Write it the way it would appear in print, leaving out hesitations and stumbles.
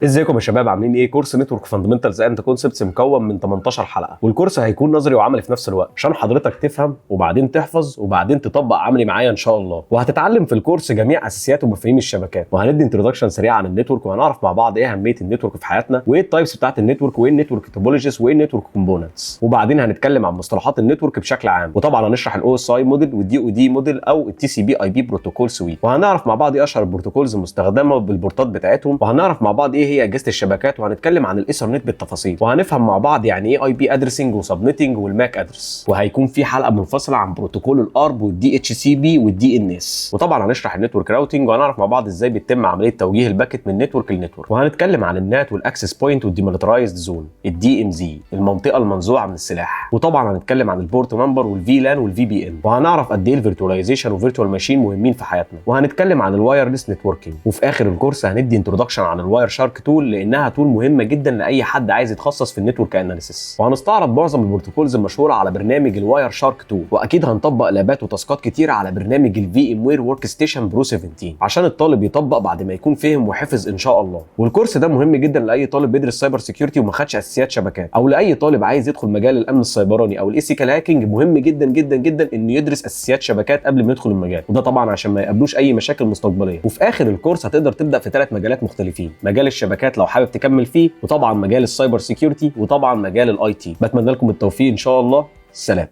ازيكم يا شباب، عاملين ايه؟ كورس نتورك فاندمنتالز اند كونسبتس مكون من 18 حلقه، والكورس هيكون نظري وعملي في نفس الوقت عشان حضرتك تفهم وبعدين تحفظ وبعدين تطبق عملي معايا ان شاء الله. وهتتعلم في الكورس جميع اساسيات ومفاهيم الشبكات، وهندي انتروداكشن سريع عن النتورك، وهنعرف مع بعض ايه اهميه النتورك في حياتنا، وايه التايبس بتاعت النتورك، وايه النتورك توبولوجيز، وايه النتورك كومبوننتس. وبعدين هنتكلم عن مصطلحات النتورك بشكل عام، وطبعا هنشرح الاو اس اي موديل والدي او دي موديل او التي سي بي اي بي بروتوكول سويت، وهنعرف مع بعض ايه اشهر البروتوكولز المستخدمه بالبورتات بتاعتهم، وهنعرف مع بعض ايه هي اجهزه الشبكات، وهنتكلم عن الايثرنت بالتفاصيل، وهنفهم مع بعض يعني ايه اي بي ادريسنج وسبنتنج والماك ادرس. وهيكون في حلقه منفصله عن بروتوكول الارب والدي اتش سي بي والدي ان اس، وطبعا هنشرح النتورك راوتنج، وهنعرف مع بعض ازاي بيتم عمليه توجيه الباكت من نتورك لنتورك، وهنتكلم عن النات والاكسس بوينت والديميليترايزد زون الدي ام زي المنطقه المنزوعه من السلاح، وطبعا هنتكلم عن البورت نمبر والفي لان والفي بي ان، وهنعرف قد ايه الفيرتواليزيشن وفيرتوال ماشين مهمين في حياتنا، وهنتكلم عن الوايرلس نتوركينج. وفي اخر الكورس هندي انتروداكشن عن الواير شارك تول، لانها تول مهمه جدا لاي حد عايز يتخصص في النتورك اناليسيس، وهنستعرض معظم البروتوكولز المشهوره على برنامج الواير شارك 2، واكيد هنطبق لابات وتاسكات كتير على برنامج الفي ام وير ورك ستيشن برو 17 عشان الطالب يطبق بعد ما يكون فهم وحفظ ان شاء الله. والكورس ده مهم جدا لاي طالب بيدرس سايبر سيكيورتي وما خدش اساسيات شبكات، او لاي طالب عايز يدخل مجال الامن السيبراني او الايثيكال هاكينج. مهم جدا جدا جدا انه يدرس اساسيات شبكات قبل ما يدخل المجال، وده طبعا عشان ما يقابلوش اي مشاكل مستقبليه. وفي اخر الكورس هتقدر تبدا في 3 مجالات مختلفين: مجال الشبكات لو حابب تكمل فيه، وطبعا مجال السايبر سيكيورتي، وطبعا مجال الاي تي. بتمنى لكم التوفيق ان شاء الله. سلام.